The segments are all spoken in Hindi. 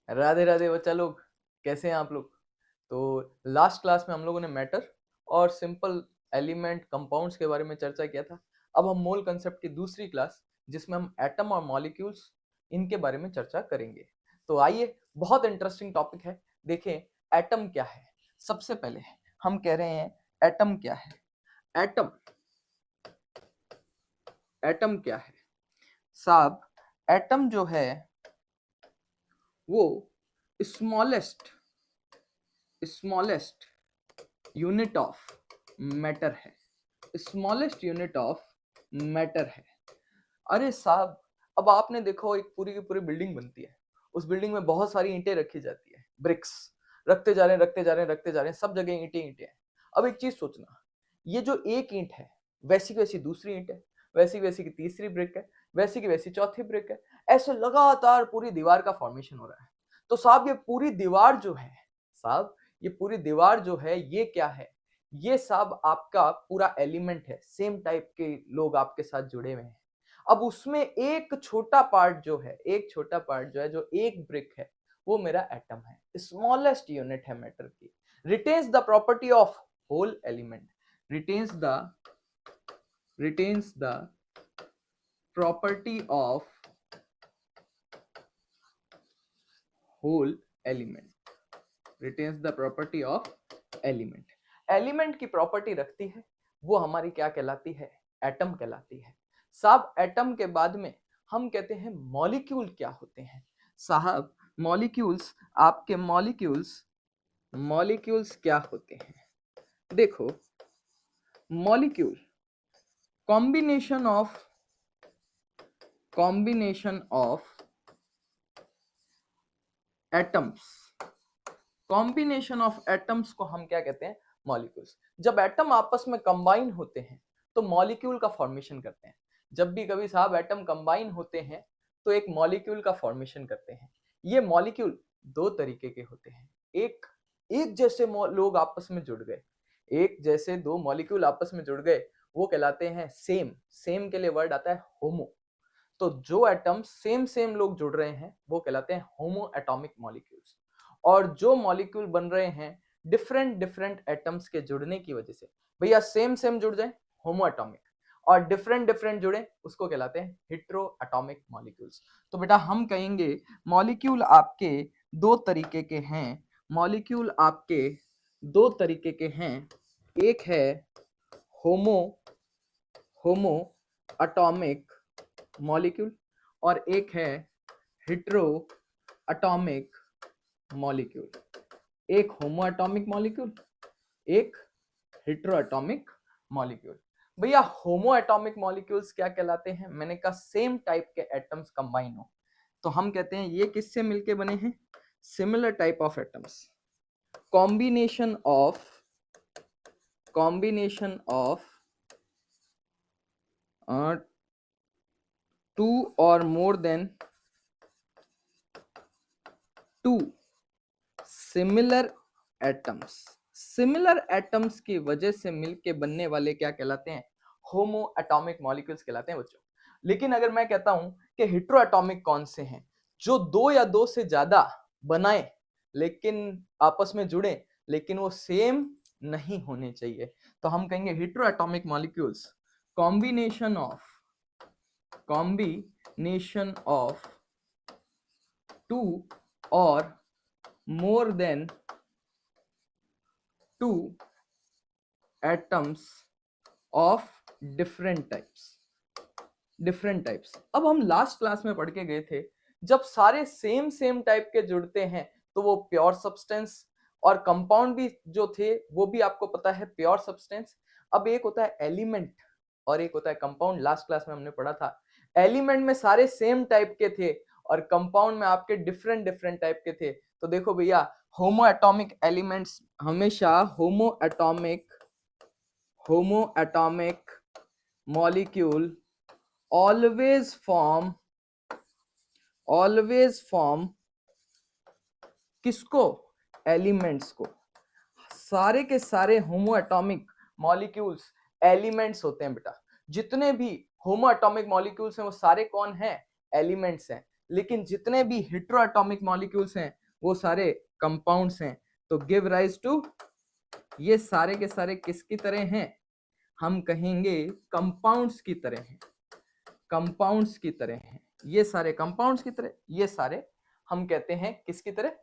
राधे राधे बच्चा लोग, कैसे हैं आप लोग। तो लास्ट क्लास में हम लोगों ने मैटर और सिंपल एलिमेंट कंपाउंड्स के बारे में चर्चा किया था। अब हम मोल कंसेप्ट की दूसरी क्लास, जिसमें हम एटम और मॉलिक्यूल्स इनके बारे में चर्चा करेंगे। तो आइए, बहुत इंटरेस्टिंग टॉपिक है। देखें, एटम क्या है। सबसे पहले हम कह रहे हैं एटम क्या है। एटम एटम क्या है साहब। एटम जो है वो smallest smallest unit of matter है। स्मॉलेस्ट यूनिट ऑफ मैटर है। अरे साहब, अब आपने देखो, एक पूरी की पूरी बिल्डिंग बनती है। उस बिल्डिंग में बहुत सारी ईंटें रखी जाती है, ब्रिक्स रखते जा रहे हैं, रखते जा रहे हैं, रखते जा रहे हैं, सब जगह ईंटें ईंटें हैं। अब एक चीज सोचना, ये जो एक ईंट है, वैसी की वैसी दूसरी ईंट है, वैसी की वैसी की तीसरी ब्रिक है, वैसी की वैसी चौथी ब्रिक है। ऐसे लगातार पूरी दीवार का फॉर्मेशन हो रहा है। तो साहब, ये पूरी दीवार जो है, साहब ये पूरी दीवार जो है, ये क्या है? ये साहब आपका पूरा एलिमेंट है। सेम टाइप के लोग आपके साथ जुड़े हुए हैं। अब उसमें एक छोटा पार्ट जो है, एक छोटा पार्ट जो है, जो एक ब्रिक है, वो मेरा एटम है। स्मॉलेस्ट यूनिट है मैटर की। Retains the property of whole element. Retains the property of whole element. Retains the property of element. Element की प्रॉपर्टी रखती है, वो हमारी क्या कहलाती है? एटम कहलाती है। साहब, एटम के बाद में हम कहते हैं मॉलिक्यूल क्या होते हैं। साहब, मॉलिक्यूल्स, आपके मॉलिक्यूल्स क्या होते हैं? देखो, molecule combination of atoms. Combination of atoms को हम क्या कहते हैं? मॉलिक्यूल्स। जब एटम आपस में कंबाइन होते हैं तो मॉलिक्यूल का फॉर्मेशन करते हैं। जब भी कभी साहब एटम कंबाइन होते हैं तो एक मॉलिक्यूल का फॉर्मेशन करते हैं। ये मॉलिक्यूल दो तरीके के होते हैं। एक एक जैसे लोग आपस में जुड़ गए, एक जैसे दो मॉलिक्यूल आपस में जुड़ गए, वो कहलाते हैं सेम। सेम के लिए वर्ड आता है होमो। तो जो एटम सेम सेम लोग जुड़ रहे हैं वो कहलाते हैं होमो एटॉमिक मॉलिक्यूल्स। और जो मॉलिक्यूल बन रहे हैं डिफरेंट डिफरेंट एटम्स के जुड़ने की वजह से, भैया सेम सेम जुड़ जाए होमो एटॉमिक, और डिफरेंट डिफरेंट जुड़े उसको कहलाते हैं हेट्रो एटॉमिक मॉलिक्यूल्स। तो बेटा हम कहेंगे मॉलिक्यूल आपके दो तरीके के हैं। मॉलिक्यूल आपके दो तरीके के हैं। एक है होमो होमो एटॉमिक मॉलिक्यूल और एक है हेट्रो एटॉमिक मॉलिक्यूल। एक होमो एटॉमिक मॉलिक्यूल, एक हेट्रो एटॉमिक मॉलिक्यूल। भैया होमो एटॉमिक मॉलिक्यूल्स क्या कहलाते हैं? मैंने कहा सेम टाइप के एटम्स कंबाइन हो तो हम कहते हैं ये किससे मिलके बने हैं? Similar type of atoms. Combination of two और more than two similar atoms. Similar atoms की वजह से मिलके बनने वाले क्या कहलाते हैं? होमो एटॉमिक मॉलिक्यूल्स कहलाते हैं बच्चों। लेकिन अगर मैं कहता हूं कि हेट्रो एटॉमिक कौन से हैं? जो दो या दो से ज्यादा बनाए लेकिन आपस में जुड़े लेकिन वो सेम नहीं होने चाहिए, तो हम कहेंगे hetero atomic molecules combination of two or more than two atoms of different types। अब हम लास्ट क्लास में पढ़ के गए थे, जब सारे सेम सेम टाइप के जुड़ते हैं तो वो प्योर सब्सटेंस, और कंपाउंड भी जो थे वो भी आपको पता है प्योर सब्सटेंस। अब एक होता है एलिमेंट और एक होता है कंपाउंड। लास्ट क्लास में हमने पढ़ा था एलिमेंट में सारे सेम टाइप के थे और कंपाउंड में आपके डिफरेंट डिफरेंट टाइप के थे। तो देखो भैया, होमो एटॉमिक एलिमेंट्स हमेशा होमो एटॉमिक मॉलिक्यूल ऑलवेज फॉर्म किसको? एलिमेंट्स को। सारे के सारे होमो एटॉमिक मॉलिक्यूल्स एलिमेंट्स होते हैं बेटा। जितने भी होमो एटॉमिक मॉलिक्यूल्स हैं वो सारे कौन हैं? एलिमेंट्स हैं। लेकिन जितने भी हेटेरोएटॉमिक मॉलिक्यूल्स हैं वो सारे कंपाउंड्स हैं। तो गिव राइज टू, ये सारे के सारे किसकी तरह हैं? हम कहेंगे कंपाउंड्स की तरह हैं, कंपाउंड्स की तरह हैं। ये सारे कंपाउंड्स की तरह, ये सारे हम कहते हैं किसकी तरह?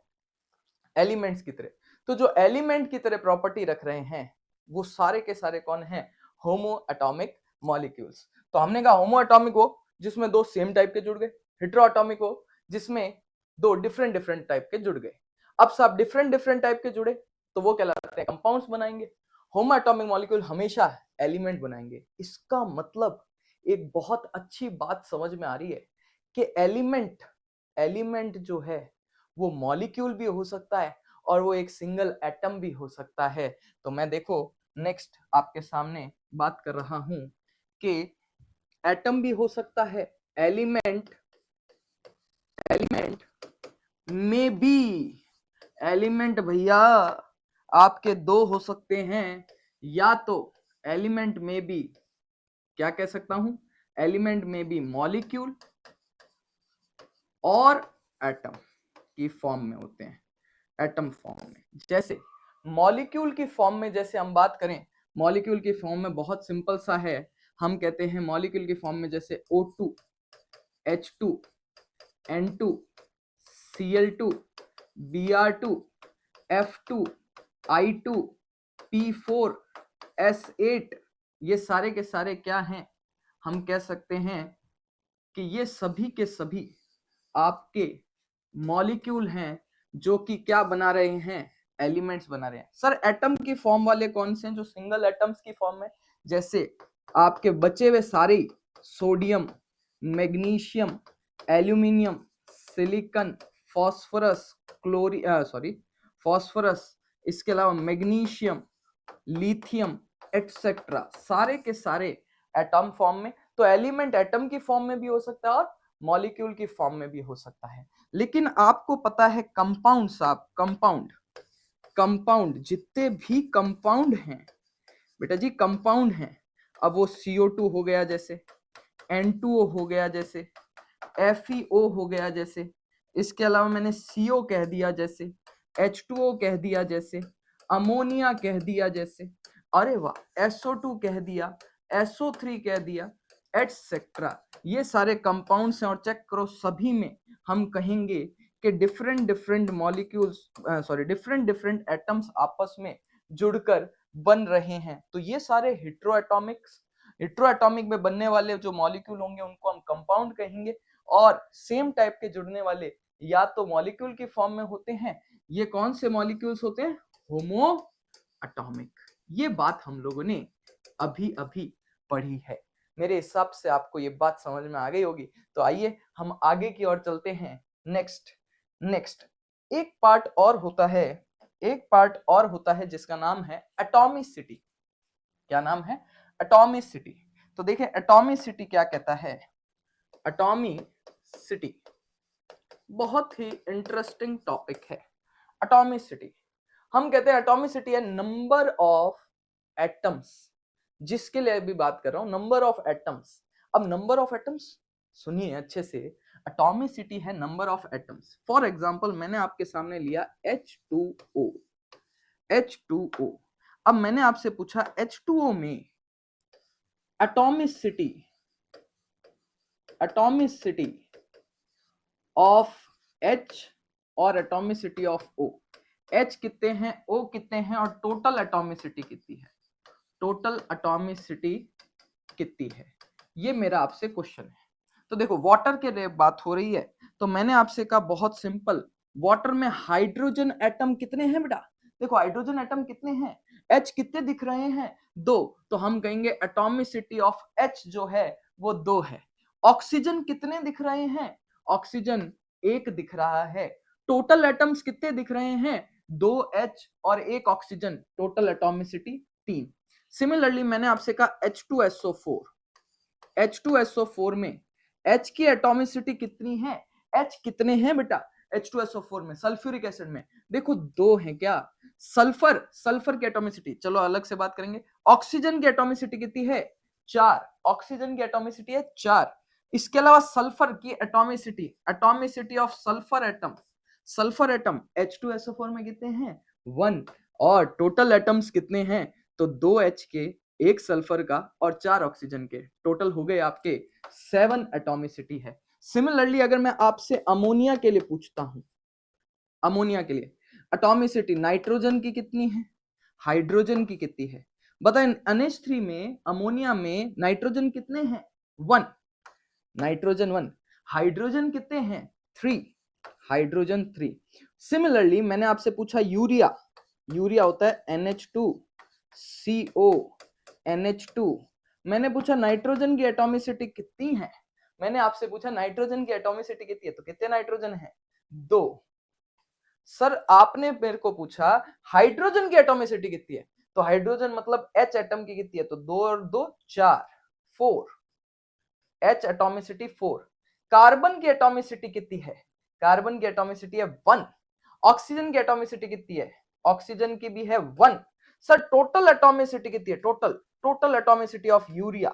एलिमेंट्स की तरह। तो जो एलिमेंट की तरह प्रॉपर्टी रख रहे हैं वो सारे के सारे कौन हैं? होमो एटॉमिक मॉलिक्यूल्स। तो हमने कहा होमो एटॉमिक हो जिसमें दो सेम टाइप के जुड़ गए, हेटेरो एटॉमिक हो जिसमें दो डिफरेंट डिफरेंट टाइप के जुड़ गए। अब सब डिफरेंट डिफरेंट टाइप के जुड़े तो वो कहलाते हैं कंपाउंड्स बनाएंगे। होमो एटॉमिक मॉलिक्यूल हमेशा एलिमेंट बनाएंगे। इसका मतलब एक बहुत अच्छी बात समझ में आ रही है कि एलिमेंट, एलिमेंट जो है वो मॉलिक्यूल भी हो सकता है और वो एक सिंगल एटम भी हो सकता है। तो मैं देखो नेक्स्ट आपके सामने बात कर रहा हूं कि एटम भी हो सकता है, एलिमेंट, एलिमेंट में भी, एलिमेंट भैया आपके दो हो सकते हैं, या तो एलिमेंट में भी क्या कह सकता हूं, एलिमेंट में भी मॉलिक्यूल और एटम की फॉर्म में होते हैं, एटम फॉर्म में। जैसे मॉलिक्यूल की फॉर्म में जैसे हम बात करें, मॉलिक्यूल की फॉर्म में बहुत सिंपल सा है, हम कहते हैं मॉलिक्यूल की फॉर्म में जैसे O2, H2, N2, Cl2, Br2, F2, I2, P4, S8, ये सारे के सारे क्या हैं? हम कह सकते हैं कि ये सभी के सभी आपके मॉलिक्यूल हैं जो कि क्या बना रहे हैं? एलिमेंट्स बना रहे हैं। सर एटम की फॉर्म वाले कौन से हैं जो सिंगल एटम्स की फॉर्म में? जैसे आपके बचे हुए सारे sodium, magnesium, aluminium, silicon, phosphorus, phosphorus, इसके अलावा मैग्नीशियम, लिथियम एटसेट्रा, सारे के सारे एटम फॉर्म में। तो एलिमेंट एटम की फॉर्म में भी हो सकता है और मॉलिक्यूल की फॉर्म में भी हो सकता है। लेकिन आपको पता है कंपाउंड साहब, कंपाउंड, कंपाउंड जितने भी कंपाउंड हैं बेटा जी, कंपाउंड हैं, अब वो CO2 हो गया जैसे, N2O हो गया जैसे, FeO हो गया जैसे, इसके अलावा मैंने CO कह दिया जैसे, H2O कह दिया जैसे, अमोनिया कह दिया जैसे, अरे वाह SO2 कह दिया, SO3 कह दिया, एटसेट्रा। ये सारे कंपाउंड्स हैं और चेक करो सभी में हम कहेंगे कि different different molecules, different different atoms आपस में जुड़कर बन रहे हैं। तो ये सारे हेटेरोएटॉमिक्स, हेटेरोएटॉमिक में बनने वाले जो मॉलिक्यूल होंगे उनको हम कंपाउंड कहेंगे, और सेम टाइप के जुड़ने वाले या तो मॉलिक्यूल की फॉर्म में होते हैं। ये कौन से मॉलिक्यूल्स होते हैं? होमो एटॉमिक। ये बात हम लोगों ने अभी अभी पढ़ी है। मेरे हिसाब से आपको ये बात समझ में आ गई होगी। तो आइए हम आगे की ओर चलते हैं। नेक्स्ट एक पार्ट और होता है, एक पार्ट और होता है जिसका नाम है एटॉमिसिटी। क्या नाम है? एटॉमिसिटी। तो देखिए एटॉमिसिटी क्या कहता है? एटॉमिसिटी बहुत ही इंटरेस्टिंग टॉपिक है। एटॉमिसिटी, हम कहते हैं एटॉमिसिटी है नंबर ऑफ एटम्स, जिसके लिए अभी बात कर रहा हूं, नंबर ऑफ एटम्स। अब नंबर ऑफ एटम्स सुनिए अच्छे से, एटॉमिसिटी है number of atoms. For example मैंने आपके सामने लिया H2O, H2O। अब मैंने आपसे पूछा H2O में एटॉमिसिटी, एटॉमिसिटी ऑफ H और एटॉमिसिटी ऑफ O। H कितने हैं, O कितने हैं और टोटल एटॉमिसिटी कितनी है, टोटल एटॉमिसिटी कितनी है, ये मेरा आपसे क्वेश्चन है। तो देखो वाटर के लिए बात हो रही है, तो मैंने आपसे कहा बहुत सिंपल, वाटर में हाइड्रोजन एटम कितने हैं बेटा? देखो हाइड्रोजन एटम कितने हैं, H कितने दिख रहे हैं? 2। तो हम कहेंगे एटॉमिसिटी ऑफ H जो है वो 2 है। ऑक्सीजन कितने दिख रहे हैं? ऑक्सीजन 1 दिख रहा है। टोटल एटम्स कितने दिख रहे हैं? 2H और 1 ऑक्सीजन, टोटल एटॉमिसिटी 3। सिमिलरली मैंने आपसे कहा H2SO4, H2SO4 में H की एटॉमिसिटी कितनी है? H कितने हैं बेटा H2SO4 में? सल्फ्यूरिक एसिड में देखो 2 हैं क्या? सल्फर, सल्फर की एटॉमिसिटी चलो अलग से बात करेंगे। ऑक्सीजन की एटॉमिसिटी कितनी है? 4, ऑक्सीजन की एटॉमिसिटी है 4। इसके अलावा सल्फर की atomicity of sulphur atom H2SO4 में कितने हैं 1, और टोटल एटम्स कितने हैं तो 2 H के, 1 सल्फर का और 4 ऑक्सीजन के, टोटल हो गए आपके 7 एटॉमिसिटी है। सिमिलरली अगर मैं आपसे अमोनिया के लिए पूछता हूं, अमोनिया के लिए एटॉमिसिटी नाइट्रोजन की कितनी है, हाइड्रोजन की कितनी है, बताएं। NH3 में, अमोनिया में नाइट्रोजन कितने हैं 1, नाइट्रोजन 1, हाइड्रोजन कितने हैं 3, हाइड्रोजन 3। सिमिलरली मैंने आपसे पूछा यूरिया, यूरिया होता है NH2CO NH2। मैंने पूछा नाइट्रोजन की एटॉमिसिटी कितनी है, मैंने आपसे पूछा नाइट्रोजन की एटॉमिसिटी कितनी है, तो कितने नाइट्रोजन है 2। सर आपने मेरे को पूछा हाइड्रोजन की एटॉमिसिटी कितनी है, तो हाइड्रोजन मतलब H एटम की कितनी है, तो 2 और 2 4, 4, H एटॉमिसिटी 4। कार्बन की एटॉमिसिटी कितनी है, कार्बन की एटॉमिसिटी है 1। ऑक्सीजन की एटॉमिसिटी कितनी है, ऑक्सीजन की भी है 1। सर टोटल एटॉमिसिटी कितनी है, total atomicity of urea,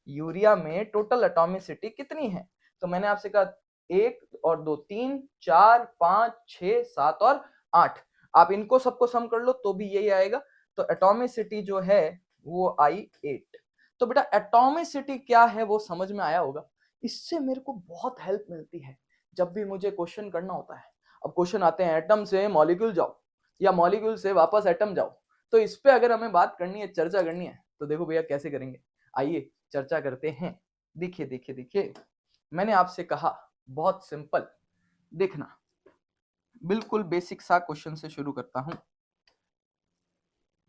urea में टोटल एटॉमिसिटी कितनी है, तो मैंने आपसे कहा 1 और 2 3 4 5 6 7 और 8। आप इनको सबको सम कर लो तो भी यही आएगा, तो एटॉमिसिटी जो है वो आई 8। तो बेटा एटॉमिसिटी क्या है वो समझ में आया होगा। इससे मेरे को बहुत हेल्प मिलती है जब भी मुझे क्वेश्चन करना होता है। अब क्वेश्चन आते हैं एटम से मॉलिक्यूल जाओ या मॉलिक्यूल से वापस एटम जाओ, तो इस पे अगर हमें बात करनी है, चर्चा करनी है, तो देखो भैया कैसे करेंगे, आइए चर्चा करते हैं। देखिए देखिए देखिए, मैंने आपसे कहा बहुत सिंपल, देखना बिल्कुल बेसिक सा क्वेश्चन से शुरू करता हूं।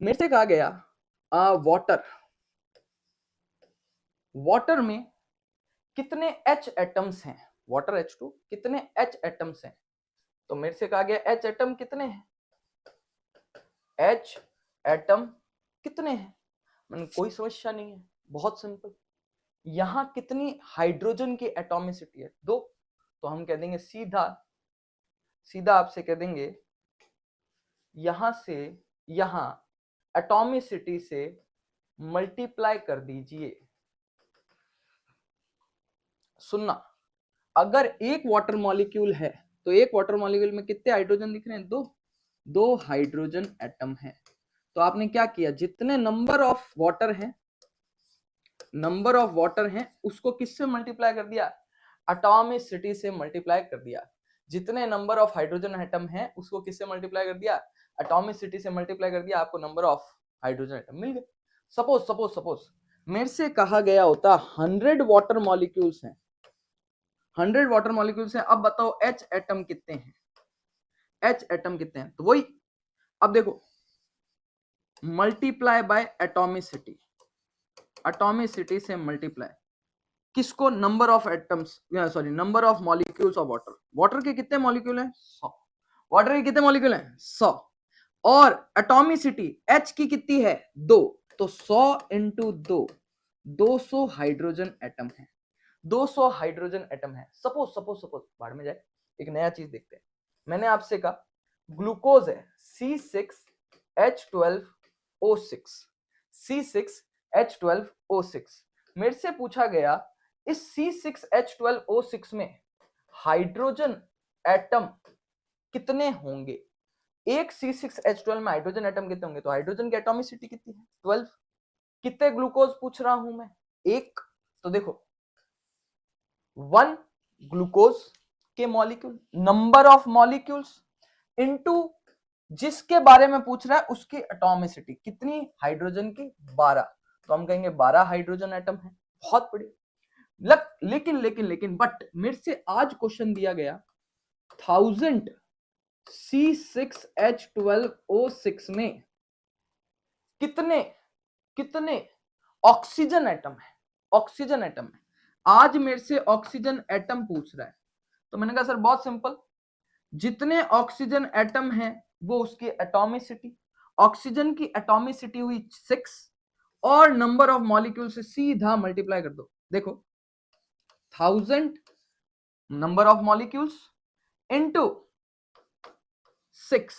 मेरे से कहा गया वाटर में कितने H एटम्स हैं, वाटर H2 कितने H एटम्स हैं, तो मेरे से कहा गया H एटम कितने हैं, H एटम कितने हैं, मैंने कोई समस्या नहीं है, बहुत सिंपल। यहां कितनी हाइड्रोजन की एटॉमिसिटी है 2, तो हम कह देंगे सीधा आपसे कह देंगे यहां से यहां एटॉमिसिटी से मल्टीप्लाई कर दीजिए। सुनना, अगर एक वाटर मॉलिक्यूल है तो एक वाटर मॉलिक्यूल में कितने हाइड्रोजन दिख रहे हैं, 2 हाइड्रोजन एटम है। तो आपने क्या किया, जितने नंबर ऑफ वाटर हैं उसको किससे मल्टीप्लाई कर दिया, एटॉमिसिटी से मल्टीप्लाई कर दिया। जितने नंबर ऑफ हाइड्रोजन एटम हैं उसको किससे मल्टीप्लाई कर दिया, एटॉमिसिटी से मल्टीप्लाई कर दिया, आपको नंबर ऑफ हाइड्रोजन एटम मिल गए। सपोज मेरे से कहा गया होता 100 वाटर मॉलिक्यूल्स हैं, 100 वाटर मॉलिक्यूल्स हैं, अब बताओ H एटम कितने हैं, H एटम कितने हैं, तो वही अब देखो मल्टीप्लाई बाय एटॉमिसिटी, एटॉमिसिटी से मल्टीप्लाई किसको, number of atoms, sorry number of molecules of water के कितने मॉलिक्यूल हैं 100, वाटर के कितने मॉलिक्यूल हैं 100, और एटॉमिसिटी H की कितनी है 2, तो 100 इंटू 2 200 हाइड्रोजन एटम है, 200 हाइड्रोजन एटम है। सपोज बाहर में जाए, एक नया चीज देखते हैं। मैंने आपसे कहा ग्लूकोज है C6H12O6, C6H12O6। मेरे से पूछा गया इस C6H12O6 में हाइड्रोजन एटम कितने होंगे, एक C6H12 में हाइड्रोजन एटम कितने होंगे, तो हाइड्रोजन की एटॉमिसिटी कितनी है 12। कितने ग्लूकोज पूछ रहा हूं मैं, एक, तो देखो 1 ग्लूकोज के molecule, number of molecules into जिसके बारे में पूछ रहा है उसकी एटॉमिसिटी कितनी, हाइड्रोजन की 12, तो हम कहेंगे 12 हाइड्रोजन एटम है। बहुत बढ़िया। लेकिन बट मेरे से आज क्वेश्चन दिया गया 1000 C6H12O6 में कितने ऑक्सीजन एटम है, ऑक्सीजन एटम है। आज मेरे से ऑक्सीजन एटम पूछ रहा है, तो मैंने कहा सर बहुत सिंपल, जितने ऑक्सीजन एटम है वो उसकी एटॉमिसिटी, ऑक्सीजन की एटॉमिसिटी हुई 6 और नंबर ऑफ मॉलिक्यूल से सीधा मल्टीप्लाई कर दो। देखो 1000 नंबर ऑफ मॉलिक्यूल्स इनटू 6,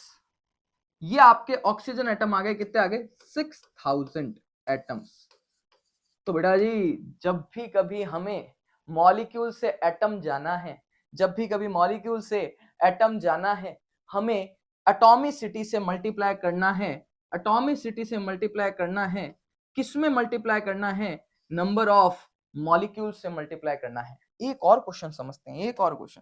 ये आपके ऑक्सीजन एटम आ गए, कितने आ गए 6000 एटम्स। तो बेटा जी जब भी कभी हमें मॉलिक्यूल से एटम जाना है, जब भी कभी मॉलिक्यूल से एटम जाना है, हमें एटॉमिसिटी से मल्टीप्लाई करना है। एटॉमिसिटी से मल्टीप्लाई करना है, किस में मल्टीप्लाई करना है? नंबर ऑफ मॉलिक्यूल से मल्टीप्लाई करना है। एक और क्वेश्चन समझते हैं, एक और क्वेश्चन।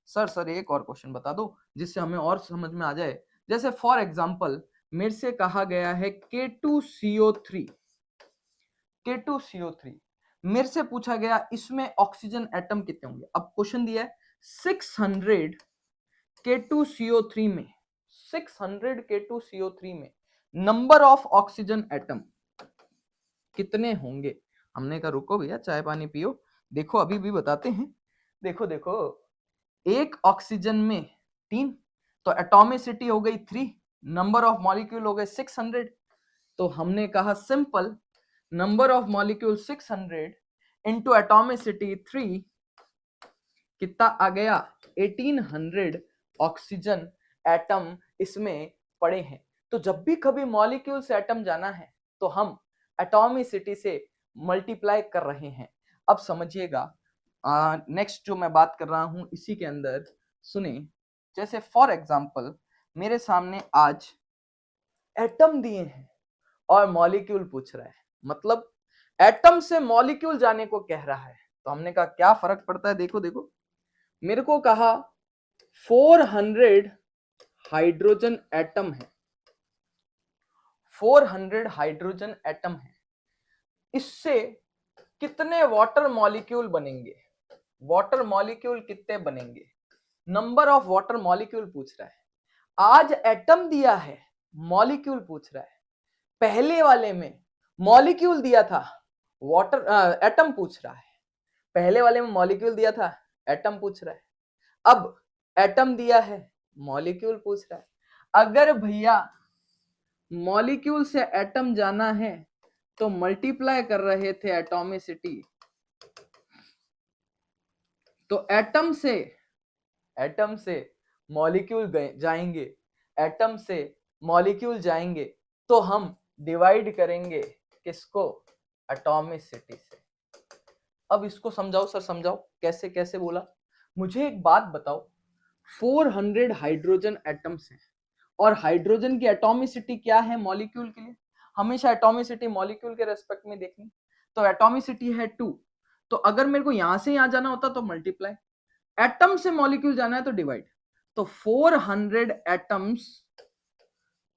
सर एक और क्वेश्चन बता दो जिससे हमें और समझ में आ जाए। जैसे फॉर एग्जांपल मेरे से कहा गया है K2CO3, K2CO3 मेरे से पूछा गया इसमें ऑक्सीजन एटम कितने होंगे। अब क्वेश्चन दिया है 600 K2CO3 में, 600 K2CO3 में नंबर ऑफ ऑक्सीजन एटम कितने होंगे। हमने कहा रुको भैया चाय पानी पियो, देखो अभी भी बताते हैं। देखो देखो, एक ऑक्सीजन में 3, तो एटॉमिसिटी हो गई 3, नंबर ऑफ मॉलिक्यूल हो गए 600। तो हमने कहा simple, number of molecule 600 into atomicity 3 कितना आ गया? 1800 ऑक्सीजन एटम इसमें पड़े हैं। तो जब भी कभी मॉलिक्यूल से एटम जाना है तो हम एटॉमिसिटी से मल्टीप्लाई कर रहे हैं। अब समझिएगा नेक्स्ट जो मैं बात कर रहा हूं इसी के अंदर सुने। जैसे फॉर एग्जांपल मेरे सामने आज एटम दिए हैं और मॉलिक्यूल पूछ रहा है, मतलब एटम से मॉलिक्यूल जाने को कह रहा है। तो हमने कहा क्या फर्क पड़ता है, देखो देखो, मेरे को कहा 400 हाइड्रोजन एटम है, 400 हाइड्रोजन एटम है, इससे कितने वाटर मॉलिक्यूल बनेंगे? वाटर मॉलिक्यूल कितने बनेंगे? नंबर ऑफ वाटर मॉलिक्यूल पूछ रहा है। आज एटम दिया है, मॉलिक्यूल पूछ रहा है। पहले वाले में मॉलिक्यूल दिया था, वाटर एटम पूछ रहा है। पहले वाले में मॉलिक्यूल दिया था, एटम पूछ रहा है। अब एटम दिया है, मॉलिक्यूल पूछ रहा है। अगर भैया मॉलिक्यूल से एटम जाना है तो मल्टीप्लाई कर रहे थे एटॉमिसिटी, तो एटम से मॉलिक्यूल जाएंगे, एटम से मॉलिक्यूल जाएंगे तो हम डिवाइड करेंगे किसको? एटॉमिसिटी से। अब इसको समझाओ सर, समझाओ कैसे कैसे बोला। मुझे एक बात बताओ, 400 हाइड्रोजन एटम्स हैं और हाइड्रोजन की एटॉमिसिटी क्या है मॉलिक्यूल के लिए? हमेशा एटॉमिसिटी मॉलिक्यूल के रेस्पेक्ट में देखनी। तो एटॉमिसिटी है 2, तो अगर मेरे को यहां से यहां जाना होता तो मल्टीप्लाई, एटम से मॉलिक्यूल जाना है तो डिवाइड। तो 400 एटम्स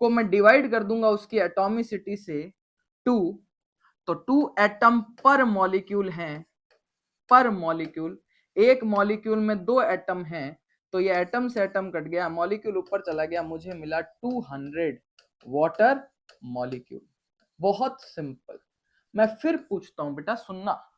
को मैं डिवाइड कर दूंगा उसकी एटॉमिसिटी से 2, तो 2 एटम पर मॉलिक्यूल हैं, पर मॉलिक्यूल। एक मॉलिक्यूल में 2 एटम हैं, तो ये एटम से एटम कट गया, मॉलिक्यूल ऊपर चला गया, मुझे मिला 200 वाटर मॉलिक्यूल। बहुत सिंपल। मैं फिर पूछता हूं बेटा, सुनना,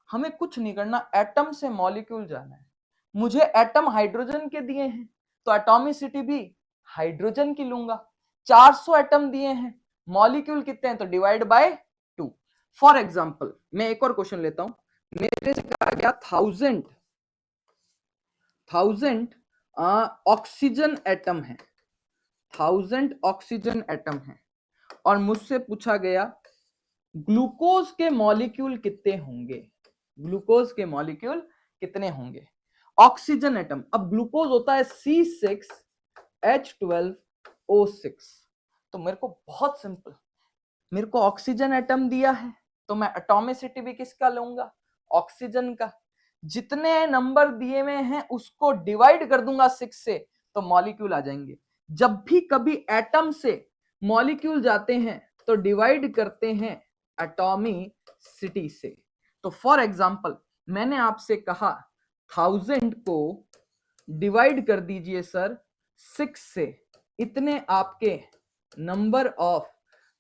हमें कुछ नहीं करना, एटम से मॉलिक्यूल जाना है। मुझे एटम हाइड्रोजन के दिए हैं तो एटॉमिसिटी भी हाइड्रोजन की लूंगा। 400 एटम दिए हैं, मॉलिक्यूल कितने हैं तो डिवाइड बाय 2। फॉर एग्जांपल मैं एक और क्वेश्चन लेता हूं। मेरे से कहा गया 1000 ऑक्सीजन एटम है, 1000 ऑक्सीजन एटम है, और मुझसे पूछा गया ग्लूकोज के मॉलिक्यूल कितने होंगे? ग्लूकोज के मॉलिक्यूल कितने होंगे? ऑक्सीजन एटम, अब ग्लूकोज होता है C6H12O6। तो मेरे को बहुत सिंपल, मेरे को ऑक्सीजन एटम दिया है तो मैं एटॉमिसिटी भी किसका लूंगा? ऑक्सीजन का। जितने नंबर दिए हुए हैं उसको डिवाइड कर दूंगा 6 से, तो मॉलिक्यूल आ जाएंगे। जब भी कभी एटम से मॉलिक्यूल जाते हैं तो डिवाइड करते हैं एटॉमिसिटी से। तो फॉर एग्जांपल मैंने आपसे कहा 1000 को डिवाइड कर दीजिए सर 6 से, इतने आपके नंबर ऑफ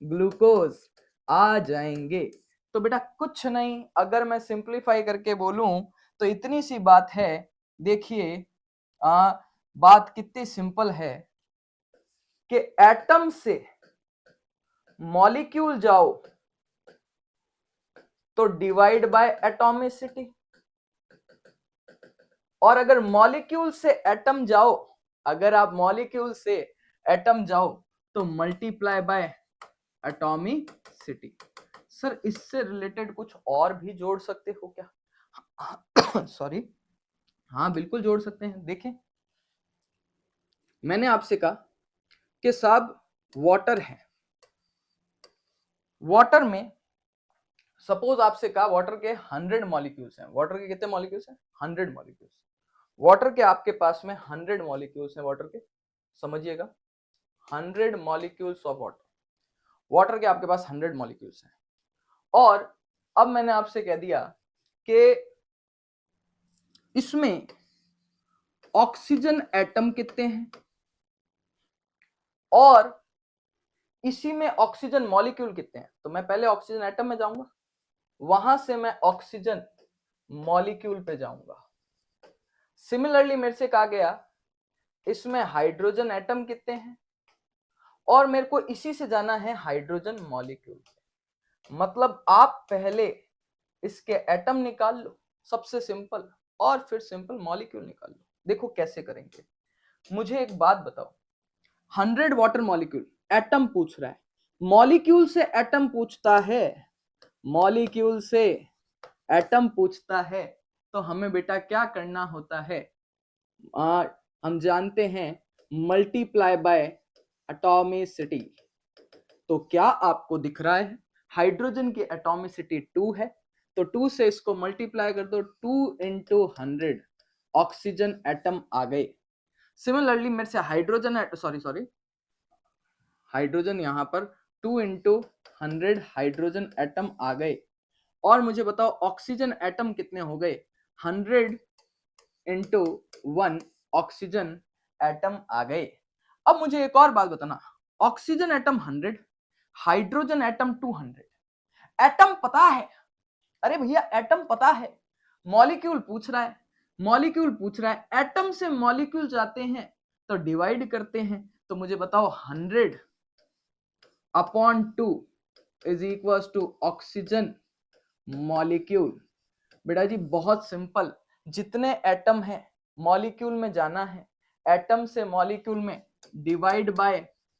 ग्लूकोज आ जाएंगे। तो बेटा कुछ नहीं, अगर मैं सिंप्लीफाई करके बोलूं तो इतनी सी बात है। देखिए बात कितनी सिंपल है कि एटम से मॉलिक्यूल जाओ तो डिवाइड बाय एटॉमिसिटी, और अगर मॉलिक्यूल से एटम जाओ, अगर आप मॉलिक्यूल से एटम जाओ तो मल्टीप्लाई बाय एटॉमिसिटी। सर इससे रिलेटेड कुछ और भी जोड़ सकते हो क्या? सॉरी, हाँ बिल्कुल जोड़ सकते हैं। देखें, मैंने आपसे कहा कि साहब वाटर है, वाटर में सपोज आपसे कहा वाटर के 100 मॉलिक्यूल्स हैं। वाटर के कितने मॉलिक्यूल्स हैं? 100 मॉलिक्यूल्स। वाटर के आपके पास में 100 मॉलिक्यूल्स हैं वाटर के, समझिएगा 100 मॉलिक्यूल्स ऑफ वाटर। वाटर के आपके पास 100 मॉलिक्यूल्स हैं, और अब मैंने आपसे कह दिया कि इसमें ऑक्सीजन एटम कितने हैं और इसी में ऑक्सीजन मॉलिक्यूल कितने हैं। तो मैं पहले ऑक्सीजन एटम में जाऊंगा, वहां से मैं ऑक्सीजन मॉलिक्यूल पे जाऊंगा। सिमिलरली मेरे से कहा गया इसमें हाइड्रोजन एटम कितने हैं और मेरे को इसी से जाना है हाइड्रोजन मॉलिक्यूल। मतलब आप पहले इसके एटम निकाल लो, सबसे सिंपल, और फिर सिंपल मॉलिक्यूल निकाल लो। देखो कैसे करेंगे। मुझे एक बात बताओ, 100 वाटर मॉलिक्यूल एटम पूछ रहा है, मॉलिक्यूल से एटम पूछता है, मॉलिक्यूल से एटम पूछता है, तो हमें बेटा क्या करना होता है, हम जानते हैं मल्टीप्लाई बाय एटॉमिसिटी। तो क्या आपको दिख रहा है हाइड्रोजन की एटॉमिसिटी 2 है, तो 2 से इसको मल्टीप्लाई कर दो, 2 इंटू 100 ऑक्सीजन एटम आ गए। सिमिलरली मेरे से हाइड्रोजन सॉरी हाइड्रोजन यहां पर 2 इंटू 100 हाइड्रोजन एटम आ गए। और मुझे बताओ ऑक्सीजन एटम कितने हो गए, 100 इंटू 1 ऑक्सीजन एटम आ गए। अब मुझे एक और बात बताना, oxygen atom 100, hydrogen atom 200, atom पता है, अरे भैया एटम पता है, मॉलिक्यूल पूछ रहा है, मॉलिक्यूल पूछ रहा है, एटम से मॉलिक्यूल जाते हैं तो डिवाइड करते हैं। तो मुझे बताओ 100 upon 2 is equal to oxygen molecule. बेटा जी बहुत सिंपल, जितने एटम है मॉलिक्यूल में जाना है, एटम से मॉलिक्यूल में डिवाइड बाय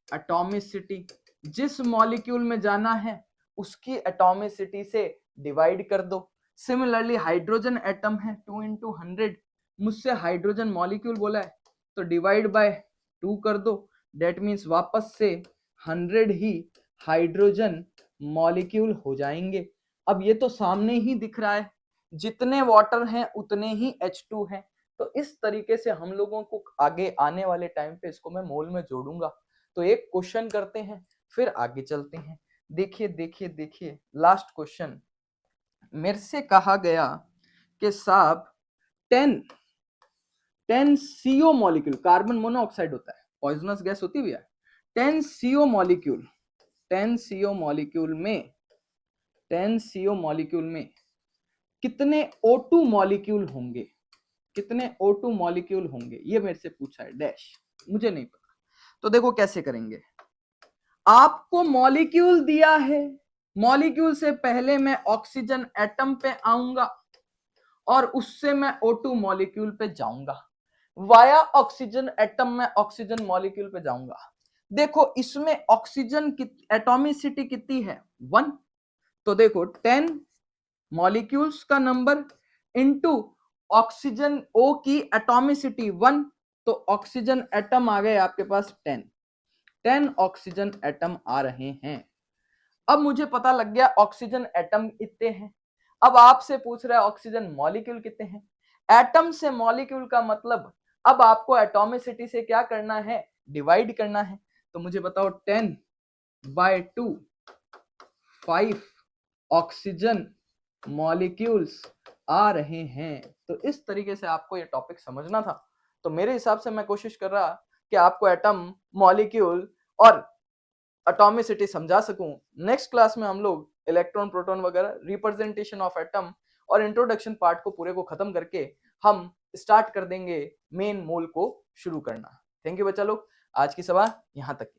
एटॉमिसिटी, जिस मॉलिक्यूल में जाना है उसकी एटॉमिसिटी से डिवाइड कर दो। सिमिलरली हाइड्रोजन एटम है 2 इंटू 100, मुझसे हाइड्रोजन मॉलिक्यूल बोला है तो डिवाइड बाय 2 कर दो, डेट मीन्स वापस से 100 ही हाइड्रोजन मॉलिक्यूल हो जाएंगे। अब ये तो सामने ही दिख रहा है, जितने वाटर हैं उतने ही H2 हैं। तो इस तरीके से हम लोगों को आगे आने वाले टाइम पे इसको मैं मोल में जोड़ूंगा। तो एक क्वेश्चन करते हैं फिर आगे चलते हैं। देखिए देखिए देखिए, लास्ट क्वेश्चन मेरे से कहा गया कि साहब 10 CO मॉलिक्यूल, कार्बन मोनोऑक्साइड होता है, पॉइजनस गैस होती भी है, 10 CO मॉलिक्यूल, 10 CO मॉलिक्यूल में 10 CO मॉलिक्यूल में कितने O2 मॉलिक्यूल होंगे, कितने O2 मॉलिक्यूल होंगे, ये मेरे से पूछा है डैश, मुझे नहीं पता। तो देखो कैसे करेंगे, आपको मॉलिक्यूल दिया है, मॉलिक्यूल से पहले मैं ऑक्सीजन एटम पे आऊंगा और उससे मैं O2 मॉलिक्यूल पे जाऊंगा, वाया ऑक्सीजन एटम में ऑक्सीजन मॉलिक्यूल पे जाऊंगा। देखो इसमें ऑक्सीजन की एटॉमिसिटी कितनी है 1, तो देखो 10 मॉलिक्यूल्स का नंबर इनटू ऑक्सीजन O की एटॉमिसिटी 1, तो ऑक्सीजन एटम आ गए आपके पास 10 ऑक्सीजन एटम आ रहे हैं। अब मुझे पता लग गया ऑक्सीजन एटम इतने हैं। अब आपसे पूछ रहा है ऑक्सीजन मॉलिक्यूल कितने हैं। एटम से मॉलिक्यूल का मतलब अब आपको एटॉमिसिटी से क्या करना है, डिवाइड करना है। तो मुझे बताओ 10/2 5 ऑक्सीजन मॉलिक्यूल्स आ रहे हैं। तो इस तरीके से आपको ये टॉपिक समझना था। तो मेरे हिसाब से मैं कोशिश कर रहा कि आपको एटम, मॉलिक्यूल और एटॉमिसिटी समझा सकूं। नेक्स्ट क्लास में हम लोग इलेक्ट्रॉन, प्रोटॉन वगैरह, रिप्रेजेंटेशन ऑफ एटम और इंट्रोडक्शन पार्ट को पूरे को खत्म करके हम स्टार्ट कर देंगे मेन मोल को शुरू करना। थैंक यू बच्चा लोग, आज की सभा यहाँ तक।